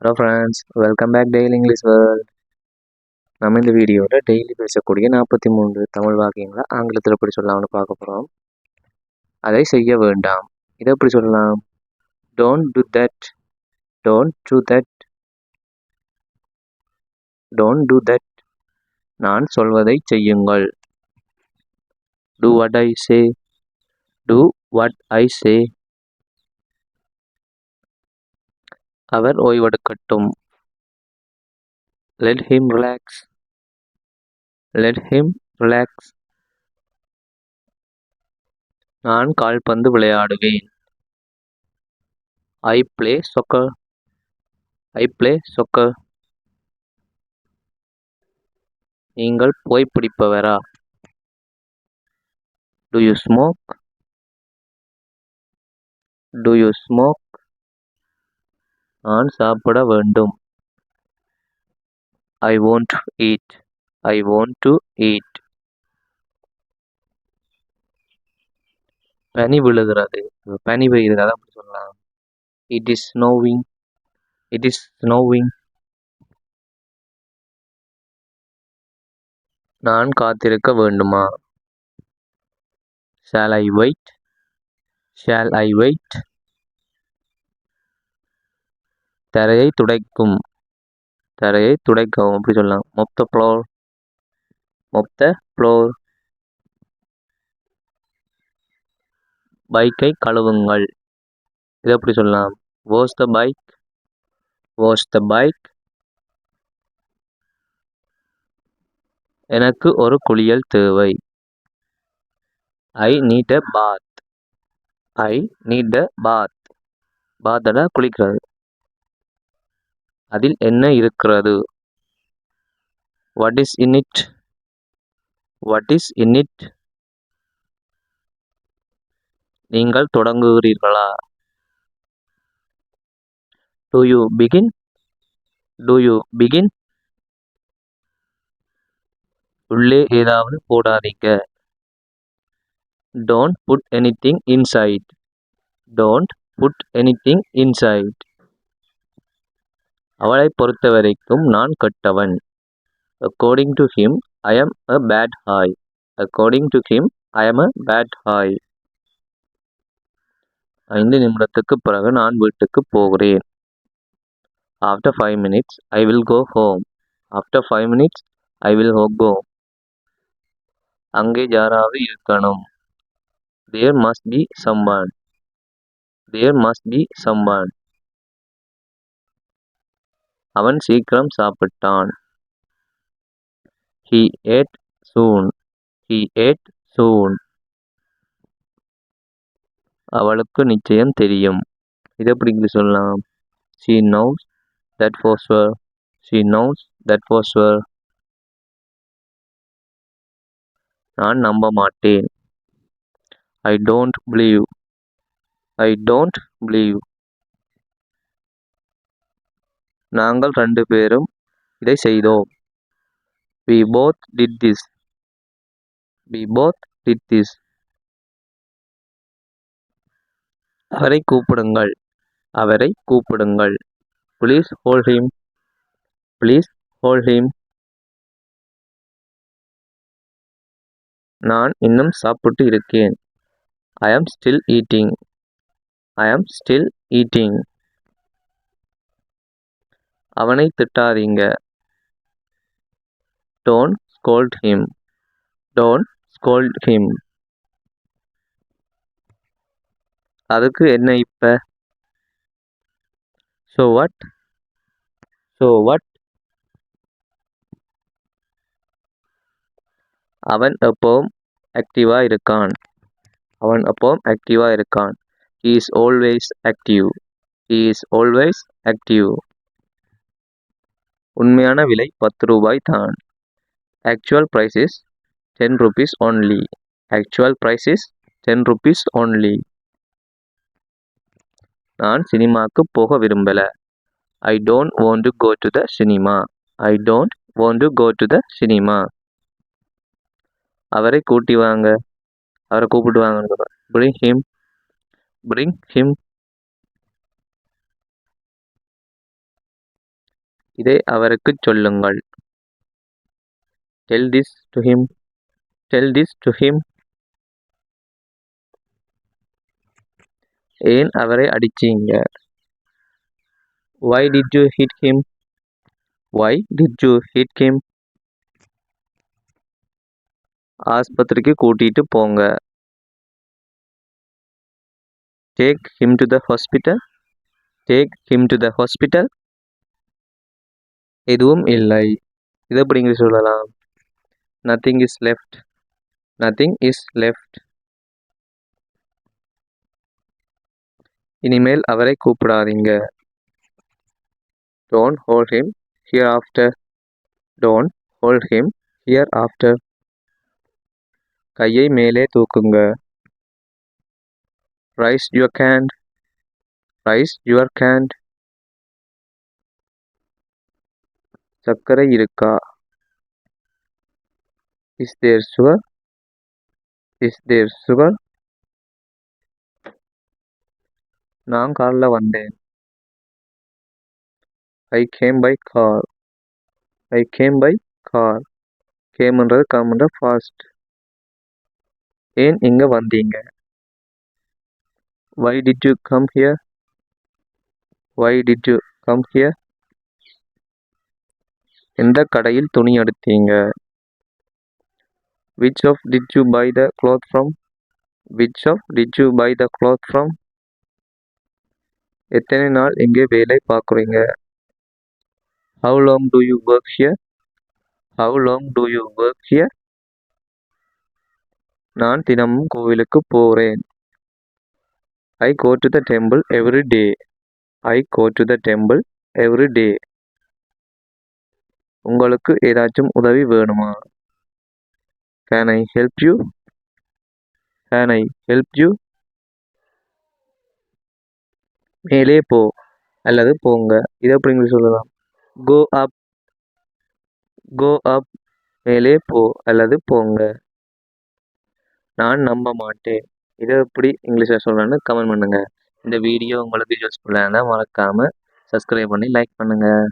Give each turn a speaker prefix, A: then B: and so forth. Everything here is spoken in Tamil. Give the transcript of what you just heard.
A: Hello friends, welcome back daily English world. நம்ம இந்த வீடியோவில் டெய்லி பேசக்கூடிய 43 தமிழ் வாக்கியங்களை ஆங்கிலத்தில் எப்படி சொல்லலாம்னு பார்க்க போகிறோம். அதை செய்ய வேண்டாம். இதை எப்படி சொல்லலாம்? Don't do that, don't do that, don't do that. நான் சொல்வதை செய்யுங்கள். Do what I say, do what I say. அவர் ஓய்வெடுக்கட்டும். Let him relax. Let him relax. நான் கால்பந்து விளையாடுவேன். I play soccer. I play soccer. நீங்கள் புகைப்பிடிப்பவரா? Do you smoke? Do you smoke? நான் சாப்பிட வேண்டும். I want to eat. I want to eat. பனி விழுகிறது. பனி பெய்யுது. அப்படி சொல்லலாம். It is snowing. It is snowing. நான் காத்திருக்க வேண்டுமா? Shall I wait? Shall I wait? தரையை துடைக்கும். தரையை துடைக்கவும். அப்படி சொல்லலாம். Mop the floor. Mop the floor. பைக்கை கழுவுங்கள். இது எப்படி சொல்லலாம்? Wash the bike. Wash the bike. எனக்கு ஒரு குளியல் தேவை. I need a bath. I need a bath. பாத்தடா குளிக்கிறது. அதில் என்ன இருக்கிறது? What is in it? What is in it? நீங்கள் தொடங்குகிறீர்களா? Do you begin? Do you begin? உள்ளே ஏதாவது போடாதீங்க. Don't put anything inside. Don't put anything inside. அவளை பொறுத்தவரைக்கும் நான் கெட்டவன். According to him, I am a bad boy. According to him, I am a bad boy. 5 நிமிடத்துக்கு பிறகு நான் வீட்டுக்கு போகிறேன். After 5 minutes, I will go home. After 5 minutes, I will go. அங்கே யாராவது இருக்கணும். There must be someone. There must be someone. அவன் சீக்கிரம் சாப்பிட்டான். He ate soon. He ate soon. அவளுக்கு நிச்சயம் தெரியும். இது எப்படி சொல்லலாம்? She knows that for sure. She knows that for sure. நான் நம்ப மாட்டேன். I don't believe. I don't believe. நாங்கள் 2 பேரும் இதை செய்தோம். We both did this. We both did this. அவரை கூப்பிடுங்கள். அவரை கூப்பிடுங்கள். Please hold him. Please hold him. நான் இன்னும் சாப்பிட்டு இருக்கேன். I am still eating. I am still eating. அவனை திட்டாதீங்க. Don't scold him. Don't scold him. அதுக்கு என்ன இப்ப? So what? So what? அவன் எப்பவும் ஆக்டிவா இருக்கான். அவன் எப்பவும் ஆக்டிவா இருக்கான். He is always active. He is always active. உண்மையான விலை 10 ரூபாய் தான். Actual price is 10 rupees only. Actual price is 10 rupees only. நான் சினிமாக்கு போக விரும்பல. I don't want to go to the cinema. I don't want to go to the cinema. அவரை கூட்டி வாங்க. அவரை கூப்பிட்டு வாங்க. Bring him. Bring him. இதை அவருக்குச் சொல்லுங்கள். Tell this to him. Tell this to him. ஏன் அவரை அடிச்சீங்க? Why did you hit him? Why did you hit him? ஆஸ்பத்திரிக்கு கூட்டிட்டு போங்க. Take him to the hospital. Take him to the hospital. எதுவும் இல்லை. இதை எப்படி இங்கிலீஷ் சொல்லலாம்? Nothing is left. Nothing is left. இனிமேல் அவரை கூப்பிடாதீங்க. Don't hold him hereafter. Don't hold him hereafter. கையை மேலே தூக்குங்க. Raise your hand. Raise your hand. சர்க்கரை இருக்கா? Is there sugar? Is there sugar? நான் கார்ல வந்தேன். I came by car. I came by car. கேம்ன்றது காம்ன்ற ஃபாஸ்ட். ஏன் இங்க வந்தீங்க? Why did you come here? Why did you come here? எந்த கடையில் துணி எடுத்தீங்க? Which of did you buy the cloth from? Which of did you buy the cloth from? எத்தனை நாள் இங்கே வேலை பார்க்குறீங்க? How long do you work here? How long do you work here? நான் தினமும் கோவிலுக்கு போறேன். I go to the temple every day. I go to the temple every day. உங்களுக்கு ஏதாச்சும் உதவி வேணுமா? Can I help you? Can I help you? மேலே போ அல்லது போங்க. இதை எப்படி இங்கிலீஷ் சொல்லலாம்? Go up. Go up. மேலே போ அல்லது போங்க. நான் நம்ப மாட்டேன். இதை எப்படி இங்கிலீஷில் சொல்லலாம்னு கமெண்ட் பண்ணுங்க. இந்த வீடியோ உங்களுக்கு யூஸ்ஃபுல்லாக இருந்தால் மறக்காமல் சப்ஸ்கிரைப் பண்ணி லைக் பண்ணுங்கள்.